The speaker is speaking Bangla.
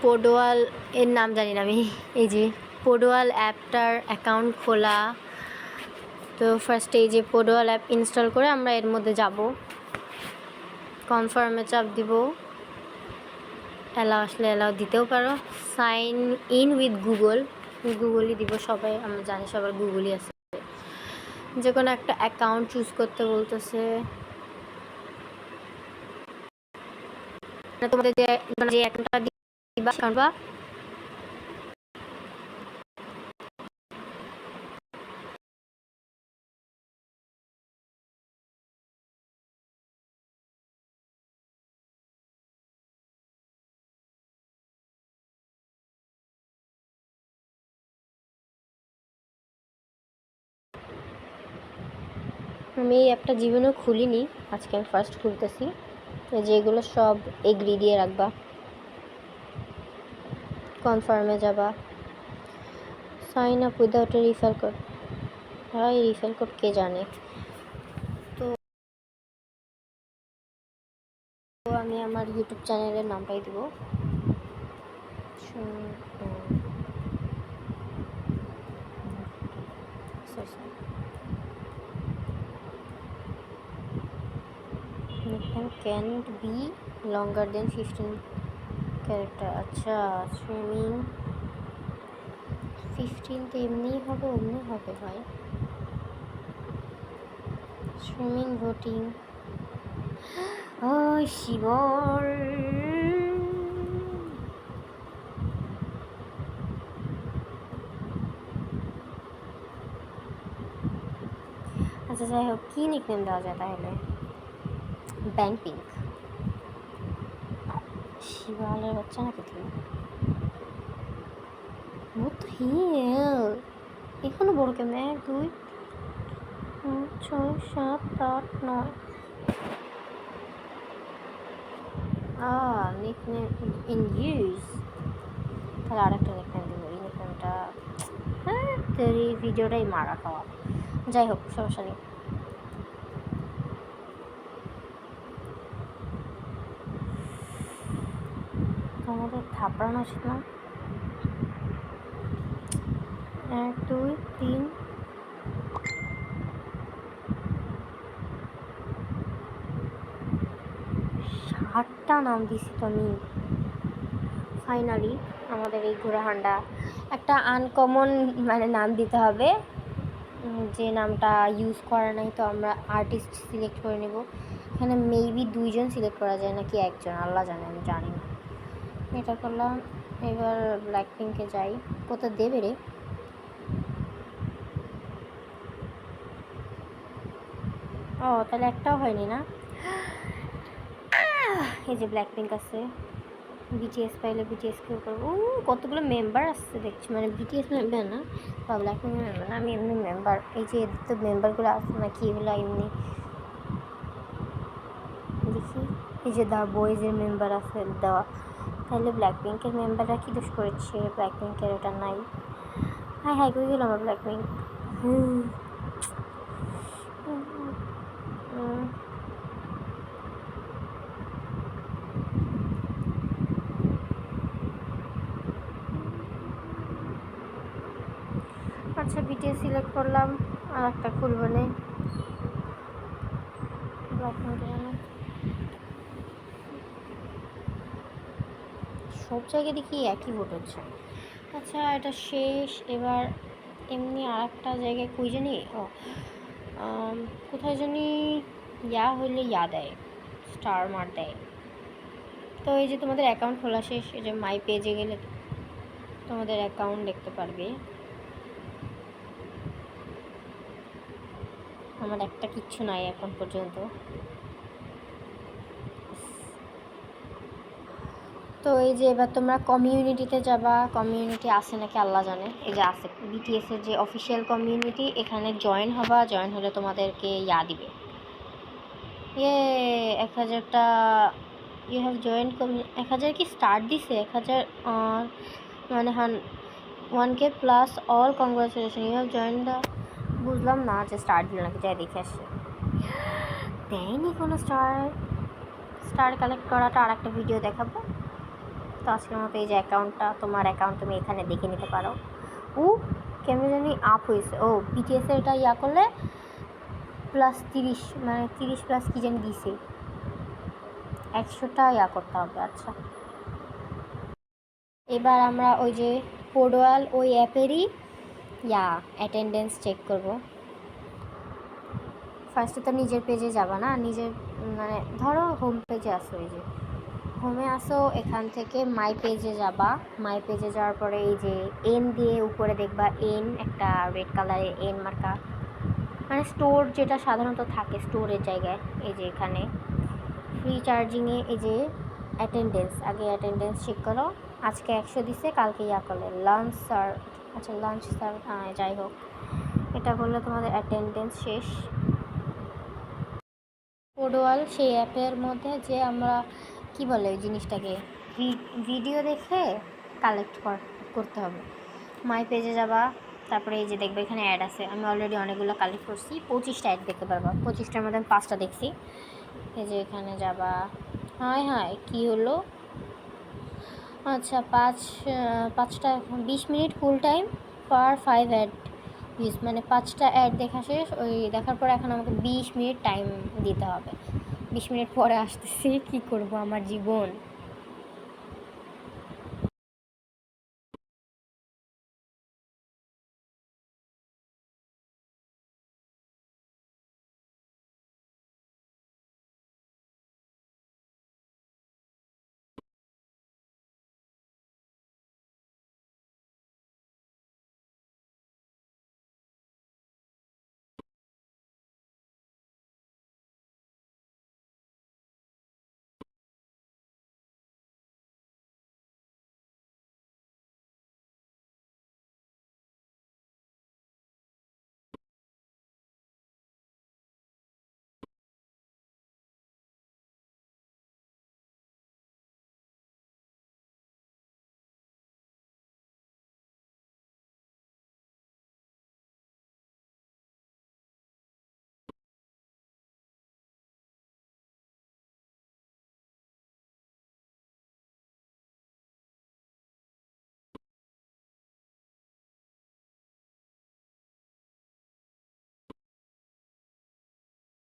পোডোয়াল এর নাম জানি না আমি। এই যে পোডোয়াল অ্যাপটার অ্যাকাউন্ট খোলা। তো ফার্স্টে এই যে পোডোয়াল অ্যাপ ইনস্টল করে আমরা এর মধ্যে যাব, কনফার্মে চাপ দিব। অ্যালাউ আসলে অ্যালাউ দিতেও পারো। সাইন ইন উইথ গুগলই দিব, সবাই আমরা জানি সবার গুগলই আছে। যে কোনো একটা অ্যাকাউন্ট চুজ করতে বলতেছে। তোমাদের যে অ্যাকাউন্টটা দিবা অ্যাকাউন্ট বা আমি এই অ্যাপটা জীবনেও খুলিনি, আজকে আমি ফার্স্ট খুলতেছি। যেগুলো সব এগ্রি দিয়ে রাখবা, কনফার্মে যাবা, সাইন আপ উইদাউট এ রিফার কোড। হ্যাঁ, এই রিফার কোড কে জানে। তো আমি আমার ইউটিউব চ্যানেলের নামটাই দিব। Cannot be longer than 15 character. আচ্ছা, সুইমিং 15 তো এমনিই হবে, অমনি হবে ভাই। সুইমিং ভোটিং, ও শিবর। আচ্ছা যাই হোক, কী নিকনেম দেওয়া যায় তাহলে? ব্যাং পিঙ্ক। শিবালের বাচ্চা নাকি তুমি? What the hell? এখনো বড় কেমন? 1 2 6 7 8 9। Nickname in use. তাহলে আরেকটা নিকনেম দেবো। এই নিকনেমটা এই ভিডিওটাই মারা খাওয়া। যাই হোক, সমস্যা নেই। তোমাদের থাপড়ানো উচিত না। 1 2 3 8টা নাম দিছি তো আমি। ফাইনালি আমাদের এই ঘোড়াহান্ডা একটা আনকমন মানে নাম দিতে হবে, যে নামটা ইউজ করা নাই। তো আমরা আর্টিস্ট সিলেক্ট করে নেব। এখানে মেবি 2জন সিলেক্ট করা যায় নাকি 1জন, আল্লাহ জানে, আমি জানি না। এটা করলাম। এবার ব্ল্যাক পিঙ্কে যাই। কোথায় দেবে রে? ও তাহলে একটাও হয়নি না। এই যে ব্ল্যাক পিঙ্ক আছে। বিটিএস পাইলে বিটিএস কেউ করবো। কতগুলো মেম্বার আসছে দেখছি, মানে বিটিএস মেম্বার না বা ব্ল্যাক পিঙ্ক মেম্বার না, আমি এমনি মেম্বার। এই যে এদের তো মেম্বারগুলো আসছে না কি, এগুলো এমনি দেখি। এই যে দ্য বয়েজের মেম্বার আছে দেওয়া, তাহলে ব্ল্যাক পিঙ্কের মেম্বাররা কী দোষ করেছে? ব্ল্যাক পিঙ্কের ওটা নাই। হ্যাঁ হ্যাঁ, কই গেল আমার ব্ল্যাক পিঙ্ক? আচ্ছা, বিটিএস সিলেক্ট করলাম। আর একটা খুলবো না, ব্ল্যাক পিঙ্ক। সব জায়গায় দেখি একই ভোট হচ্ছে। আচ্ছা, এটা শেষ। এবার এমনি আর একটা জায়গায় কই জানি, কোথায় জানি ইয়া হইলে ইয়া দেয়, স্টার মার দেয়। তো এই যে তোমাদের অ্যাকাউন্ট খোলা শেষ। এই যে মাই পেজে গেলে তোমাদের অ্যাকাউন্ট দেখতে পারবে। আমার একটা কিচ্ছু নাই এখন পর্যন্ত। তো এই যে এবার তোমরা কমিউনিটিতে যাবা। কমিউনিটি আছে নাকি আল্লাহ জানে। এই যে আছে বিটিএসের যে অফিসিয়াল কমিউনিটি, এখানে জয়েন হবা। জয়েন হলে তোমাদেরকে ইয়া দিবে, 1000টা। ইউ হ্যাভ জয়েন 1000 কি স্টার্ট দিছে? 1000 মানে 1K plus all congratulation, you have join the. বুঝলাম না যে স্টার্ট দিল নাকি, যাই দেখে আসছে। দেয়নি কোনো স্টার কালেক্ট করাটা আর একটা ভিডিও দেখাবো। তো আজকের মতো এই যে অ্যাকাউন্টটা, তোমার অ্যাকাউন্ট তুমি এখানে দেখে নিতে পারো। ও কেমন জানি আপ হয়েছে, ও বিটিএসের এটা ইয়া করলে +30 মানে 30 প্লাস কি জানি দিছে, 100টা ইয়া করতে হবে। আচ্ছা, এবার আমরা ওই যে পোডোয়াল ওই অ্যাপেরই অ্যাটেন্ডেন্স চেক করব। ফার্স্টে তো নিজের পেজে যাবা না, নিজের মানে ধরো হোম পেজে আসো, এই যে হোমে আসো, এখান থেকে মাই পেজে যাবা। মাই পেজে যাওয়ার পরে এই যে এন দিয়ে উপরে দেখবা এন, একটা রেড কালারের এন মার্কা, মানে স্টোর যেটা সাধারণত থাকে স্টোরের জায়গায়। এই যে এখানে ফ্রি চার্জিংয়ে এই যে অ্যাটেন্ডেন্স, আগে অ্যাটেন্ডেন্স চেক করো। আজকে 100 দিছে, কালকে করলে লাঞ্চ স্যার, আচ্ছা লাঞ্চ স্যার, যাই হোক, এটা করলে তোমাদের অ্যাটেন্ডেন্স শেষ। পোডোয়াল সেই অ্যাপের মধ্যে যে আমরা কি বলে ওই জিনিসটাকে ভিডিও দেখে কালেক্ট করতে হবে। মাই পেজে যাবা, তারপরে এই যে দেখবে এখানে অ্যাড আছে, আমি অলরেডি অনেকগুলো কালেক্ট করছি, 25টা অ্যাড দেখতে পারবা। 25টার মধ্যে আমি 5টা দেখছি। এই যে এখানে যাবা, হায় কি হলো, আচ্ছা 5টা 20 মিনিট ফুল টাইম পার 5 অ্যাড ইউজ, মানে 5টা অ্যাড দেখা শেষ। ওই দেখার পর এখন আমাকে 20 মিনিট টাইম দিতে হবে। 20 মিনিট পরে আসতেছি, কী করব আমার জীবন।